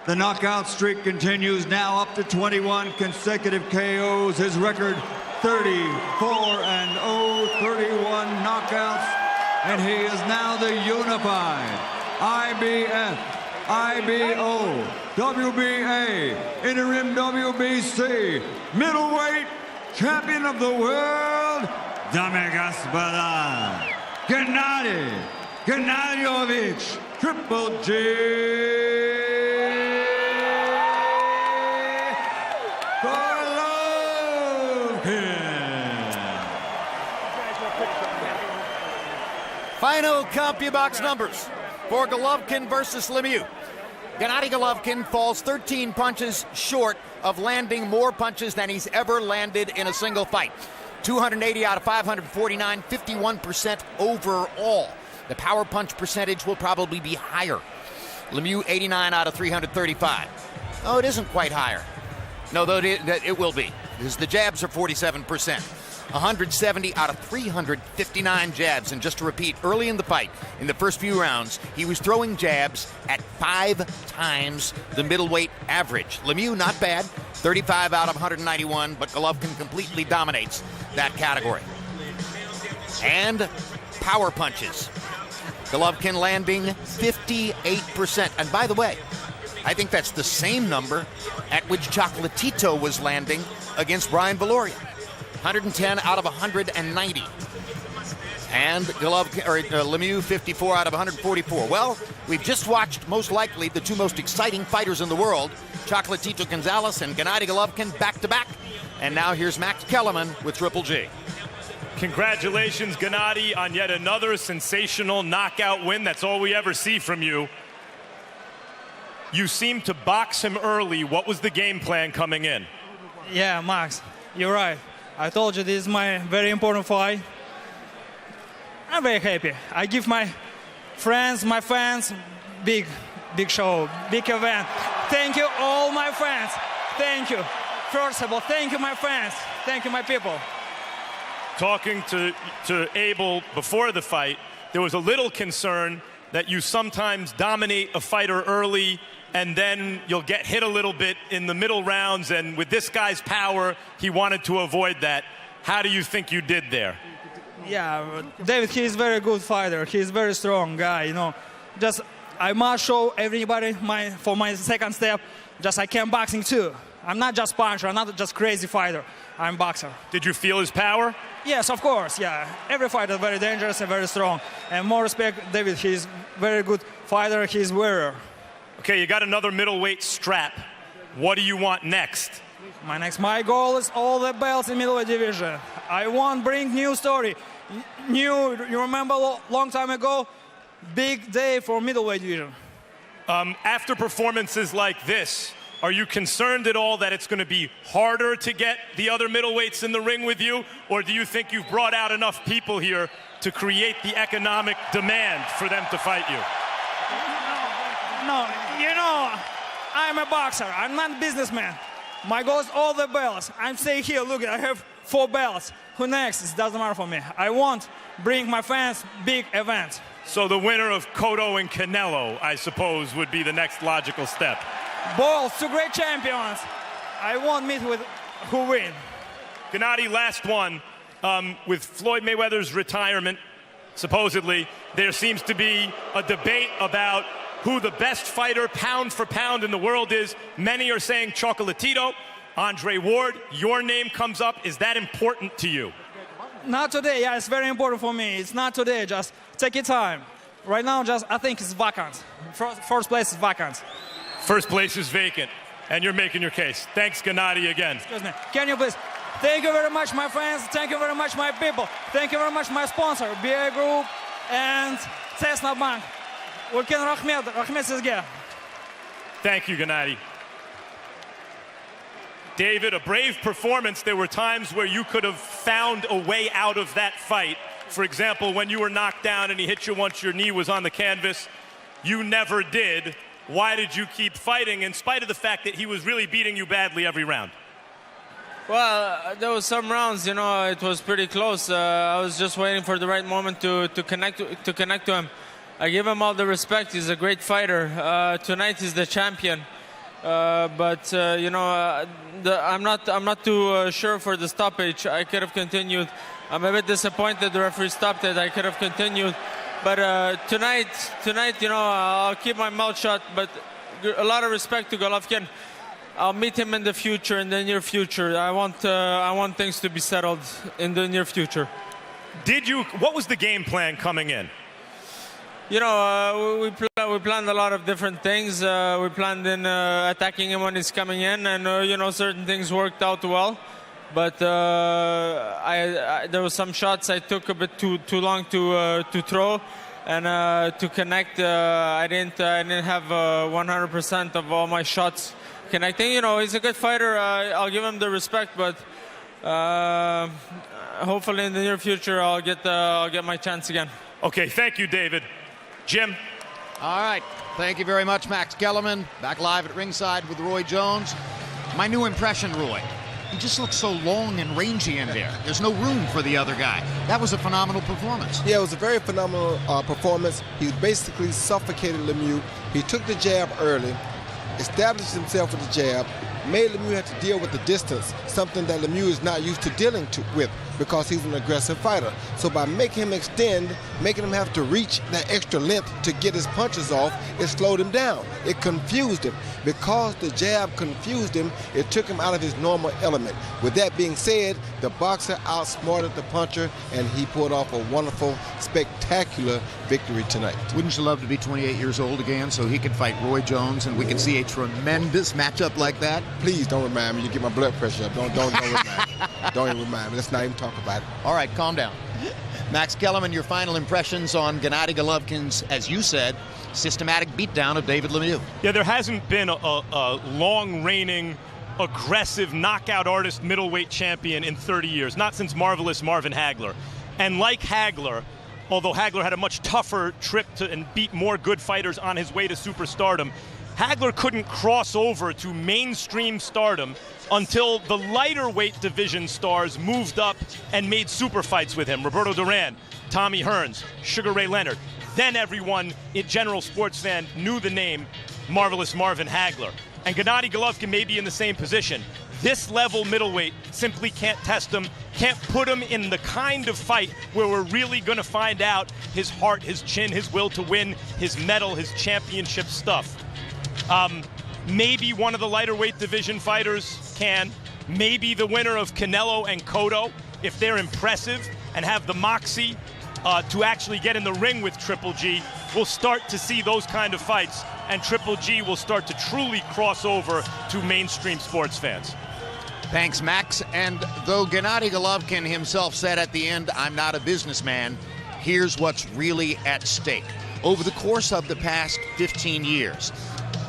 The knockout streak continues now up to 21 consecutive KOs. His record 34-0, 31 knockouts, and he is now the unified IBF, IBO, WBA, Interim WBC, middleweight champion of the world, Dame Gospoda, Gennady Golovkin, Triple G. Final CompuBox numbers for Golovkin versus Lemeiux. Gennady Golovkin falls 13 punches short of landing more punches than he's ever landed in a single fight. 280 out of 549, 51% overall. The power punch percentage will probably be higher. Lemeiux 89 out of 335. Oh, it isn't quite higher. No, though it will be, because the jabs are 47%. 170 out of 359 jabs. And just to repeat, early in the fight, in the first few rounds, he was throwing jabs at 5 times the middleweight average. Lemeiux, not bad, 35 out of 191, but Golovkin completely dominates that category. And power punches. Golovkin landing 58%. And by the way, I think that's the same number at which Chocolatito was landing against Brian Valoria. 110 out of 190. And Lemeiux 54 out of 144. Well, we've just watched, most likely, the two most exciting fighters in the world, Chocolatito Gonzalez and Gennady Golovkin, back-to-back. And now here's Max Kellerman with Triple G. Congratulations, Gennady, on yet another sensational knockout win. That's all we ever see from you. You seemed to box him early. What was the game plan coming in? Yeah, Max, you're right. I told you this is my very important fight. I'm very happy. I give my friends, my fans, big show, big event. Thank you, all my fans. Thank you. First of all, thank you, my fans. Thank you, my people. Talking to Abel before the fight, there was a little concern that you sometimes dominate a fighter early and then you'll get hit a little bit in the middle rounds, and with this guy's power, he wanted to avoid that. How do you think you did there? Yeah, David, he's a very good fighter. He's a very strong guy, you know. Just, I must show everybody for my second step, just I can boxing too. I'm not just puncher, I'm not just crazy fighter. I'm boxer. Did you feel his power? Yes, of course, yeah. Every fighter is very dangerous and very strong. And more respect, David, he's very good fighter, he's warrior. Okay, you got another middleweight strap. What do you want next? My goal is all the belts in middleweight division. I want bring new story. You remember long time ago, big day for middleweight division. After performances like this, are you concerned at all that it's going to be harder to get the other middleweights in the ring with you? Or do you think you've brought out enough people here to create the economic demand for them to fight you? No, you know, I'm a boxer. I'm not a businessman. My goal is all the belts. I'm saying here, look, I have 4 belts. Who next? It doesn't matter for me. I want bring my fans big events. So the winner of Cotto and Canelo, I suppose, would be the next logical step. Both, 2 great champions. I won't meet with who win. Gennady, last one. With Floyd Mayweather's retirement, supposedly, there seems to be a debate about who the best fighter pound for pound in the world is. Many are saying Chocolatito, Andre Ward. Your name comes up. Is that important to you? Not today. Yeah, it's very important for me. It's not today. Just take your time. Right now, I think it's vacant. First place is vacant. First place is vacant, and you're making your case. Thanks, Gennady, again. Excuse me. Can you please? Thank you very much, my friends. Thank you very much, my people. Thank you very much, my sponsor, BA Group and Cessna Bank. Ulkan rahmet sizga. Thank you, Gennady. David, a brave performance. There were times where you could have found a way out of that fight. For example, when you were knocked down and he hit you once your knee was on the canvas, you never did. Why did you keep fighting in spite of the fact that he was really beating you badly every round? Well, there was some rounds, you know, it was pretty close. I was just waiting for the right moment to connect to him. I give him all the respect. He's a great fighter. Tonight he's the champion. But you know, I'm not too sure for the stoppage. I could have continued. I'm a bit disappointed the referee stopped it. I could have continued. But tonight, you know, I'll keep my mouth shut. But a lot of respect to Golovkin. I'll meet him in the future, in the near future. I want things to be settled in the near future. What was the game plan coming in? You know, we planned a lot of different things. We planned in attacking him when he's coming in, and you know, certain things worked out well. But there were some shots I took a bit too long to throw, and to connect. I didn't have 100% of all my shots connecting. You know, he's a good fighter. I'll give him the respect, but hopefully in the near future I'll get my chance again. Okay, thank you, David. Jim. All right. Thank you very much, Max Kellerman. Back live at ringside with Roy Jones. My new impression, Roy. He just looks so long and rangy in there. There's no room for the other guy. That was a phenomenal performance. Yeah, it was a very phenomenal performance. He basically suffocated Lemieux. He took the jab early, established himself with the jab, made Lemieux have to deal with the distance, something that Lemieux is not used to dealing with because he's an aggressive fighter. So by making him extend, making him have to reach that extra length to get his punches off, it slowed him down. It confused him. Because the jab confused him, it took him out of his normal element. With that being said, the boxer outsmarted the puncher, and he pulled off a wonderful, spectacular victory tonight. Wouldn't you love to be 28 years old again so he could fight Roy Jones and we could see a tremendous matchup like that? Please don't remind me. You get my blood pressure up. Don't remind me. Don't even remind me. Let's not even talk about it. All right, calm down. Max Kellerman, your final impressions on Gennady Golovkin's, as you said, systematic beatdown of David Lemieux. Yeah, there hasn't been a long-reigning, aggressive knockout artist middleweight champion in 30 years, not since Marvelous Marvin Hagler. And like Hagler, although Hagler had a much tougher trip and beat more good fighters on his way to superstardom, Hagler couldn't cross over to mainstream stardom until the lighter weight division stars moved up and made super fights with him. Roberto Duran, Tommy Hearns, Sugar Ray Leonard. Then everyone, in general sports fan, knew the name Marvelous Marvin Hagler. And Gennady Golovkin may be in the same position. This level middleweight simply can't test him, can't put him in the kind of fight where we're really going to find out his heart, his chin, his will to win, his medal, his championship stuff. Maybe one of the lighter weight division fighters can. Maybe the winner of Canelo and Cotto, if they're impressive and have the moxie to actually get in the ring with Triple G, we'll start to see those kind of fights, and Triple G will start to truly cross over to mainstream sports fans. Thanks, Max. And though Gennady Golovkin himself said at the end, "I'm not a businessman," here's what's really at stake. Over the course of the past 15 years,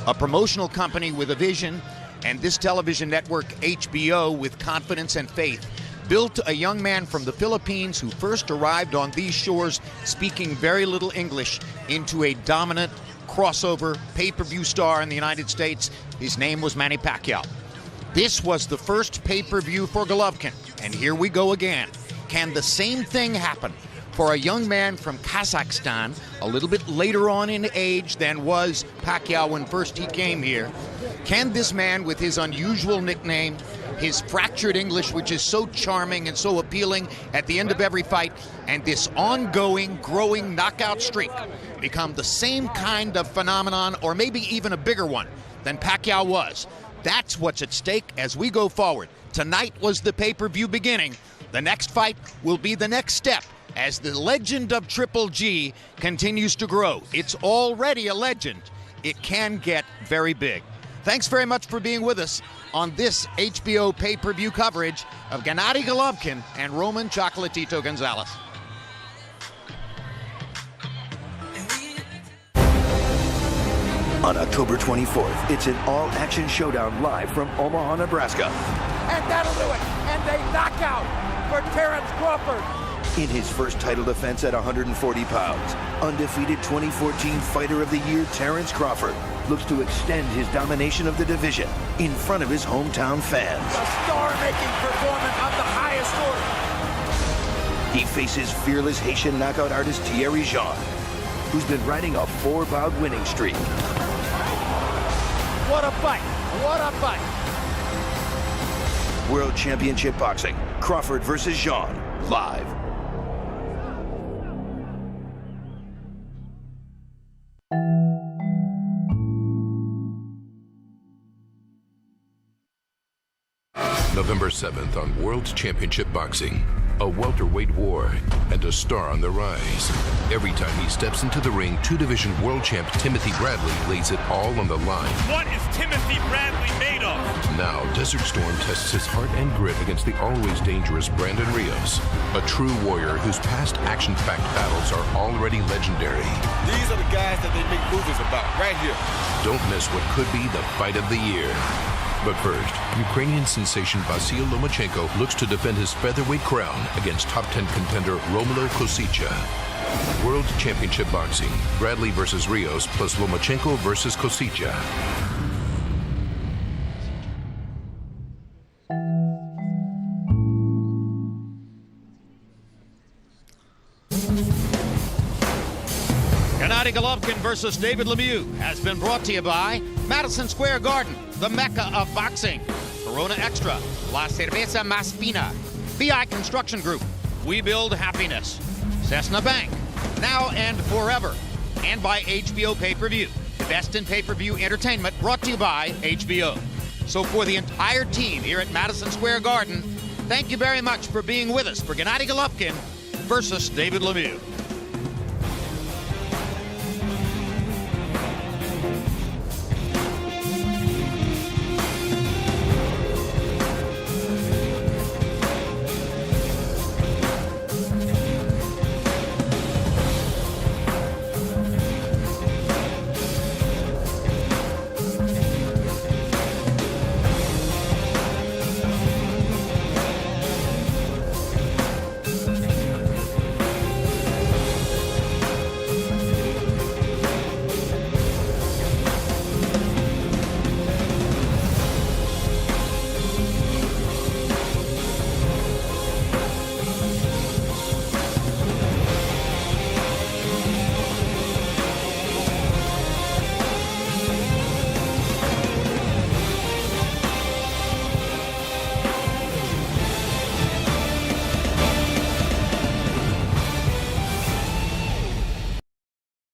a promotional company with a vision and this television network, HBO, with confidence and faith, built a young man from the Philippines who first arrived on these shores speaking very little English into a dominant crossover pay-per-view star in the United States. His name was Manny Pacquiao. This was the first pay-per-view for Golovkin, and here we go again. Can the same thing happen for a young man from Kazakhstan, a little bit later on in age than was Pacquiao when first he came here? Can this man, with his unusual nickname, his fractured English, which is so charming and so appealing at the end of every fight, and this ongoing, growing knockout streak, become the same kind of phenomenon, or maybe even a bigger one than Pacquiao was? That's what's at stake as we go forward. Tonight was the pay-per-view beginning. The next fight will be the next step as the legend of Triple G continues to grow. It's already a legend. It can get very big. Thanks very much for being with us on this HBO pay-per-view coverage of Gennady Golovkin and Roman Chocolatito Gonzalez. On October 24th, it's an all-action showdown live from Omaha, Nebraska. And that'll do it. And a knockout for Terrence Crawford. In his first title defense at 140 pounds, undefeated 2014 Fighter of the Year Terrence Crawford looks to extend his domination of the division in front of his hometown fans. A star-making performance of the highest order. He faces fearless Haitian knockout artist Thierry Jean, who's been riding a 4-bout winning streak. What a fight! What a fight! World Championship Boxing, Crawford versus Jean, live. November 7th on World Championship Boxing. A welterweight war and a star on the rise. Every time he steps into the ring, two-division world champ Timothy Bradley lays it all on the line. What is Timothy Bradley made of? Now, Desert Storm tests his heart and grit against the always dangerous Brandon Rios, a true warrior whose past action-packed battles are already legendary. These are the guys that they make movies about, right here. Don't miss what could be the fight of the year. But first, Ukrainian sensation Vasyl Lomachenko looks to defend his featherweight crown against top 10 contender Romulo Kosica. World Championship Boxing, Bradley versus Rios plus Lomachenko versus Kosica. Gennady Golovkin versus David Lemieux has been brought to you by Madison Square Garden, the mecca of boxing. Corona Extra, La Cerveza Más Fina, BI Construction Group, We Build Happiness, Cessna Bank, now and forever, and by HBO Pay-Per-View, best in pay-per-view entertainment, brought to you by HBO. So for the entire team here at Madison Square Garden, thank you very much for being with us for Gennady Golovkin versus David Lemieux.